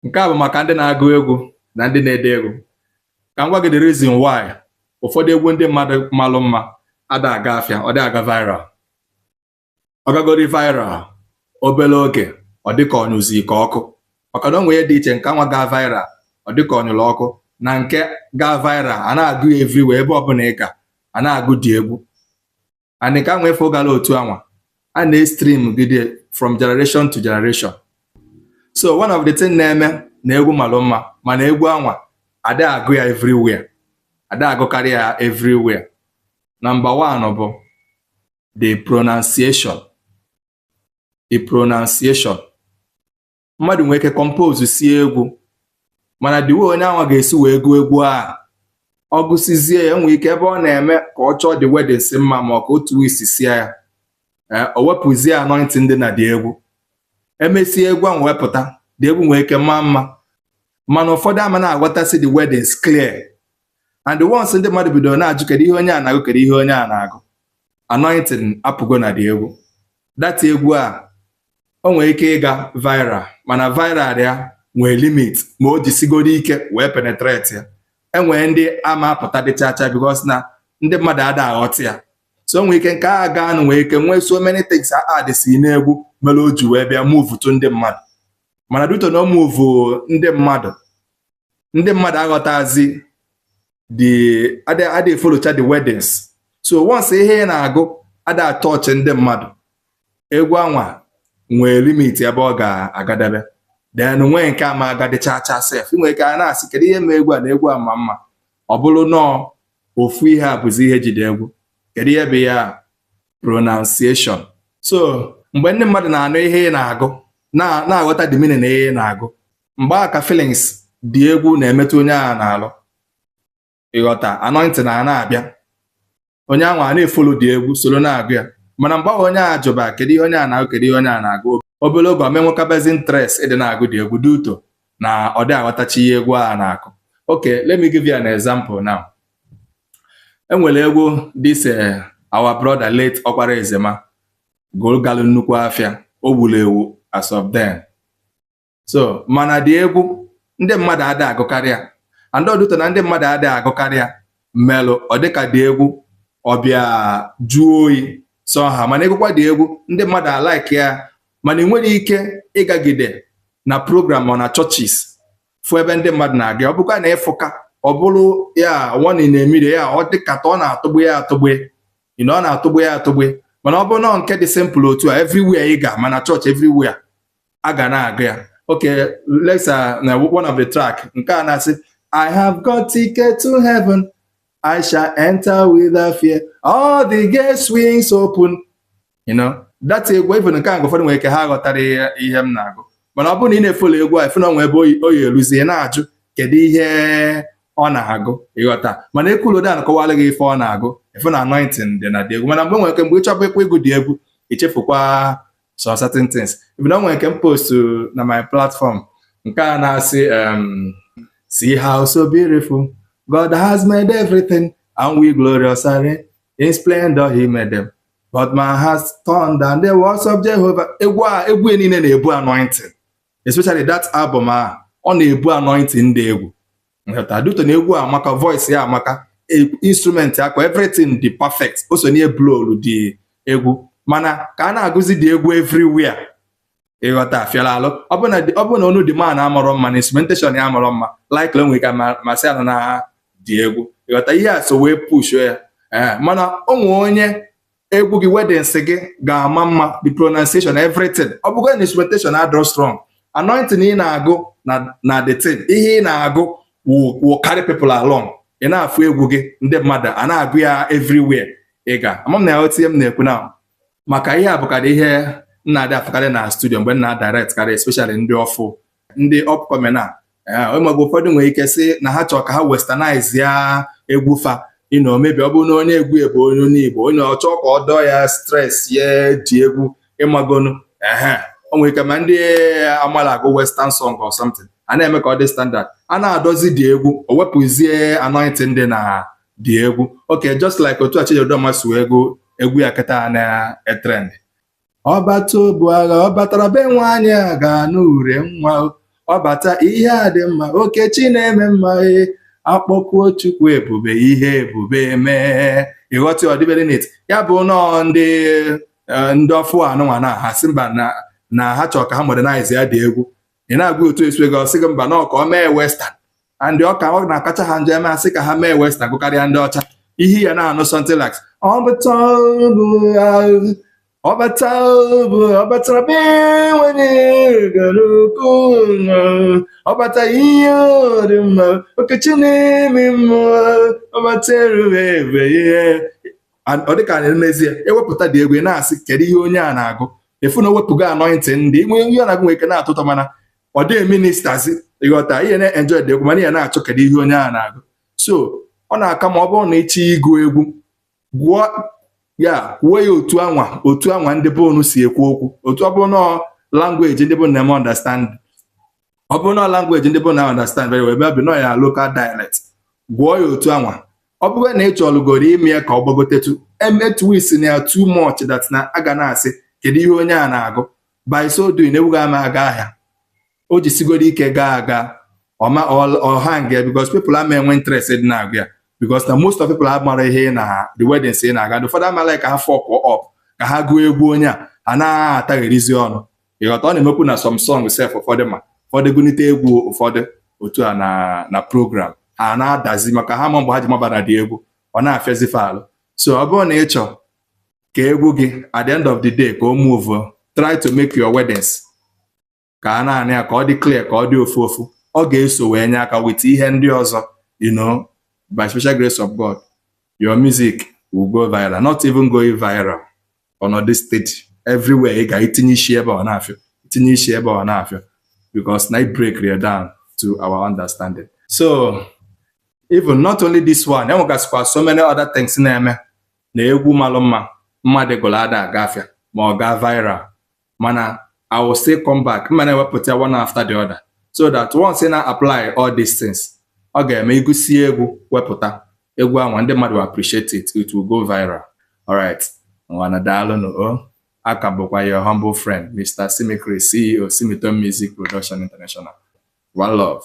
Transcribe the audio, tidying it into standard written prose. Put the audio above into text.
nke a bụ maka ndị na-agụ egwu na ndị na-ede egwu. Ka m gwa gị the reason why ụfọdụ egwu ndị mmadụ malụ mma ada aga afịa, ọ dị aga viral. Ọ gagori viral obere oge ọ dị ka ọnyụzi ka ọkụ, maka na o nwere dị iche nke nwa gaa viral ọ dị ka ọnyụrụ ọkụ na nke gaa viral a na-agụ everywhere ebe ọbụla ị ga a na-agụ dị egwu. And nke anwa efe gara otu anwa a na-stream gide from generation to generation. So one of the things na-eme na egwu malụ mma mana egwu anwa ada agụ ya everywhere, ada agụkarị ya everywhere. Number one bụ the pronunciation. The pronunciation. Mmadụ nwere ike compose si egwu mana the way onye anwa ga-esi wee gụọ egwu a ọ gụsizie ya nwere ike ebe ọ na-eme ka ọ chọọ the wedding si mma ma ọ ka otu isi sie ya o wepụzie anointing dị na dị egwu. Emesie egwu ahụ wepụta dị egwu nwere ike mma mma mana ụfọdụ ama na-aghọtasị the weddings clear. And the ones ndị mmadụ bidoro na-ajụ kedu ihe onye a na-agụ kedu ihe onye a na-agụ, anointing apụgo na dị egwu. That egwu a o nwere ike ịga viral mana viral ya nwee limit ma o jisigoro ike wee penetrate ya. Enwere ndị ama apụta dị chacha because na ndị mmadụ ada aghọta ya. So nwere ike nke a gaa nwere ike nwee so many things add si n'egwu mere o ji wee bịa move to ndị mmadụ. Mana duto na o move ndị mmadụ aghọtazi ada efolocha the weddings. So once ihe na-agụ ada touch ndị mmadụ, egwu anwa nwee limit ebe ọ ga-agadebe. Then nwee nke ama agadi chacha sef nwere ike a na-asị kedu ihe ma egwu a na egwu a ma mma ọ bụrụ nọọ ofu ihe a bụzi ihe jide egwu. Kedu ihe bụ ya? Pronunciation. So mgbe ndị mmadụ na-anụ ihe ị na-agụ na-aghọta the meaning na ihe ị na-agụ, mgbe aka feelings dị egwu na-emetụ onye a na-alụ ịghọta anointing na-abịa onye ahụ a na-efolo dị egwu soro na-agụ ya. Mana mgbe onye a jụba kedu ihe onye a na-agụ kedu ihe onye a na-agụ obere oge omenwekabezi interest ịdị na-agụ dị egwu duto na ọ dị aghọtachi ihe egwu a na-akụ. Okay, let me give you an example now. Enwere egwu this our brother late Ọkpara Ezema golgalụ nnukwu afịa o gburu ewu as of then. So mana dị egwu ndị mmadụ ada agụkarị ya and ọdụtọ na ndị mmadụ ada agụkarị ya melụ ọ dịka dị egwu ọbịa jụọ oyi so ha mana egwukwa dị egwu ndị mmadụ alike ya mana ị nwere ike ịgagide na program ọ na churches fụ ebe ndị mmadụ na-aga. Ọ bụkwa na ịfụka ọ bụrụ ya one na-emiri ya ọ dịka ọ na-atụgbu ya atụgbu ọ na-atụgbu ya atụgbu mana ọ bụrụ na nke dị simple otu a everywhere ị ga mana church everywhere a ga na-aga ya. Okay, let's one of the track nke a na-asị I have got ticket to heaven, I shall enter without fear, all the gate swings open. That's egwu even nke a ụfọdụ nwere ike ha ghọtara ihe m na-agụ mana ọ bụrụ na ị na-efolo egwu a ife na onwe ebe oyi eluzie na-ajụ kedu ihe ọ na-agụ ịghọta. Mana ekwulodan kọwara gị ife ọ na-agụ ife na anointing dị na dị egwu. Mana mgbe nwere ike mgbe ịchọba ekwe egwu dị egwu ichefukwa some certain things. Even o nwere ike m post na my platform nke a na-asị see how so beautiful God has made everything and we glorious are in splendor he made them. But my heart turned down the words of Jehovah. Egwu niile na-ebu anointing, especially that album a ọ na-ebu anointing ndị egwu. Duto na egwu amaka, voice ya amaka, instrument akwa, everything dị perfect. O so nye blow dị egwu mana ka a na-agụzi dị egwu everywhere ịghọta fiala alụ. Ọ bụ na onu dị ma na-amụrụ mma na instrumentation ya amụrụ mma likely nwere ka masị anụ na dị egwu ịghọta. Ihe a so wee push ya mana onwe onye egwu gị weddings gị ga-ama mma, the pronunciation everything. Ọ bụkwa na instrumentation adro strong, anointing ị na-agụ na the thing ihe ị na-agụ will carry people along. Ị na-afụ egwu gị ndị mmadụ a na-agụ ya everywhere ị ga. Ama m na ya m na-ekwu na maka ihe a bụkarị ihe nna-adị afụkarị na studio mgbe nna direct karị especially ndị ọfụ ndị upcoming na ụmụgbe ụfọdụ nwere ike sị na ha chọọ ka ha westernize ya egwu fa maybe ọ bụrụ na onye egwu ebe onye Igbo onye ọ chọọ ka ọ dọọ ya stress ya ji egwu ịmagonu o nwere ike ma ndị amala agụ western song or something a na-eme ka ọ dị standard a na-adọzi dị egwu o wepụzie anointing dị na dị egwu. Okay, just like otu Chinyere Udoma su egwu ya kịta na-etrend. Ọbata obu agha ọ batara be nwaanyị a ga n'ure nwa ọbata ihe a dị mma Okechi na-eme mma akpọkuo Chukwu ebube ihe ebube mee ịghọta ọdịbere net ya bụ nọọ ndị ọfụ anụnwa na ha sị mba na ha chọrọ ka ha modernize ya dị egwu ị na-agwa otu esi ego sị gị mba na ka ọ mee western and ọka ọ na-akacha ha njem asị ka ha mee western gụkarịa ndị ọcha ihe ya na-anụ something like ọbata be nwere ọbata ihe dị mma Okechi na-eme mma ọbata erube ebe ihe ọ dịka na-emezie ewepụta dị egwu na-asị kedu ihe onye a na-agụ efu na owepụgo anointing ndị inwe ihe ọ na-agụ nwere ike na-atọ ụtọ mana ọ dịghị ministers ịghọta ihe na-enjoy dị egwu mana ihe na-achọ kedu ihe onye a na-agụ so ọ na-aka ma ọ bụrụ na ịchọ ịgụ egwu gụọ ya kwuo ya otu anwa ndị be unu si ekwu okwu otu ọ bụrụ na language ndị be na-eme understand ọ bụrụ na language ndị be na understand very well ebe bụ na ya local dialect gụọ ya otu anwa ọ bụrụ na ị chọrọgoro ime ya ka ọ gbagotetu emetu isi na ya too much that na aga na-asị kedu ihe onye a na-agụ by so doing ewughị ama aga ahịa o ji sigoro ike gaa aga ọha nge because people are enwe interest dị na-agụ ya because na most of people mara ihe na the wedding say na-aga ụfọdụ amala ka ha fọk up ka ha gụọ egwu onye a na-atagherizi ọnụ ịghọta ọ na-emekwu na some song sef ụfọdụ ma ụfọdụ gụnite egwu ụfọdụ otu a na program ha na-adazi maka ha ma mgbe ha ji mabara dị egwu ọ na-afịazi falụ so ọ bụrụ na ị chọọ ka egwu gị at the end of the day ka o move try to make your weddings ka a na-anị ya ka ọ dị clear ka ọ dị ofu ofu ọ ga-eso wee nye aka with ihe ndị ọzọ by special grace of God your music will go viral not even going viral on this stage everywhere ị ga-etinye isi ebe ọ na-afịa itinye isi ebe ọ na-afịa because na break it down to our understanding so even not only this one enwegasịkwa so many other things na-eme na egwu malụ mma mmadụ gụrụ ada agafịa ma ọ gaa viral mana I will still come back mana ewepụta one after the other so that once ị na-apply all these things ọ ga-eme igusi egwu wepụta egwu anwa ndị mmadụ appreciate it will go viral alright nwana daalụnụ aka bụkwa your humble friend Mr. Simi CEO Simetone Production International. One love.